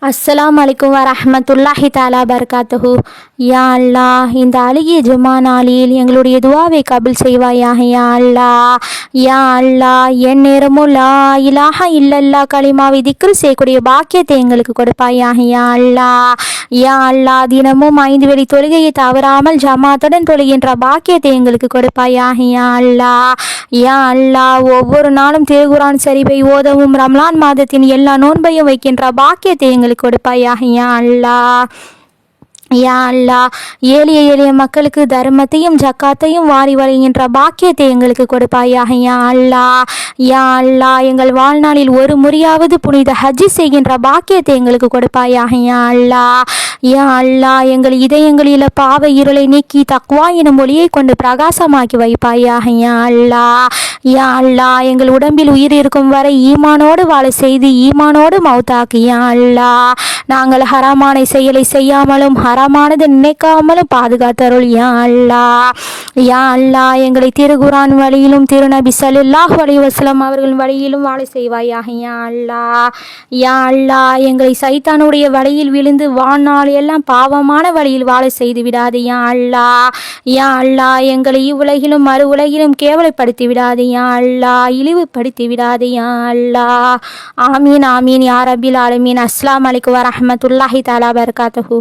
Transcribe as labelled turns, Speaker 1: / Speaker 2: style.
Speaker 1: அஸ்ஸலாமு அலைக்கும் வரஹ்மத்துல்லாஹி தஆலா பரகாத்துஹு. யா அல்லாஹ், இந்த அழகிய ஜும்மா நாளில் எங்களுடைய துவாவை கபுல் செய்வாயாக யா அல்லாஹ். யா அல்லாஹ், என் நேரமும் லா இலாஹா இல்லல்லா கலிமாவை திக்ரு செய்யக்கூடிய பாக்கியத்தை எங்களுக்கு கொடுப்பாயாக யா அல்லாஹ். யா அல்லாஹ், தினமும் 5 வேளை தொழுகையை தவறாமல் ஜமாத்துடன் தொழுகின்ற பாக்கியத்தை எங்களுக்கு கொடுப்பாயாக யா அல்லாஹ். யா அல்லாஹ், ஒவ்வொரு நாளும் திருகுரான் சரிவை ஓதவும் ரம்லான் மாதத்தின் எல்லா நோன்பையும் வைக்கின்ற பாக்கியத்தை எங்களுக்கு கொடுப்பாயாக யா அல்லாஹ். யா அல்லாஹ், எளிய மக்களுக்கு தர்மத்தையும் ஜக்காத்தையும் வாரி வழங்குகின்ற பாக்கியத்தை எங்களுக்கு கொடுப்பாயாக யா அல்லாஹ். யா அல்லாஹ், எங்கள் வாழ்நாளில் ஒரு முறையாவது புனித ஹஜ்ஜி செய்கின்ற பாக்கியத்தை எங்களுக்கு கொடுப்பாயாக யா அல்லாஹ். யா அல்லாஹ், எங்கள் இதயங்களில் பாவ இருளை நீக்கி தக்வா எனும் ஒளியை கொண்டு பிரகாசமாக்கி வைப்பாயாக யா அல்லாஹ். யா அல்லாஹ், எங்கள் உடம்பில் உயிர் இருக்கும் வரை ஈமானோடு வாழ செய்து ஈமானோடு மௌத்தாக்கு யா அல்லாஹ். நாங்கள் ஹராமான செயலை செய்யாமலும் ஹராமானது நினைக்காமலும் பாதுகாத்தருள் யா அல்லாஹ். யா அல்லாஹ், எங்களை திருகுரான் வழியிலும் திருநபி ஸல்லல்லாஹு அலைஹி வஸல்லம் அவர்களின் வழியிலும் வாழ செய்வாயாக யா அல்லாஹ். யா அல்லாஹ், எங்களை சைத்தானுடைய வழியில் விழுந்து வாழ்நாள் எல்லாம் பாவமான வழியில் வாழ செய்து விடாது யா அல்லாஹ். யா அல்லாஹ், எங்களை இவ்வுலகிலும் மறு உலகிலும் கேவலைப்படுத்தி விடாது யா அல்லாஹ், இழிவுபடுத்தி விடாது யா அல்லாஹ். ஆமீன் ஆமீன் யா ரப்பில் ஆலமீன். அஸ்ஸலாமு அலைக்கும் வரஹ்மத்துல்லாஹி தஆலா பரகாத்துஹு.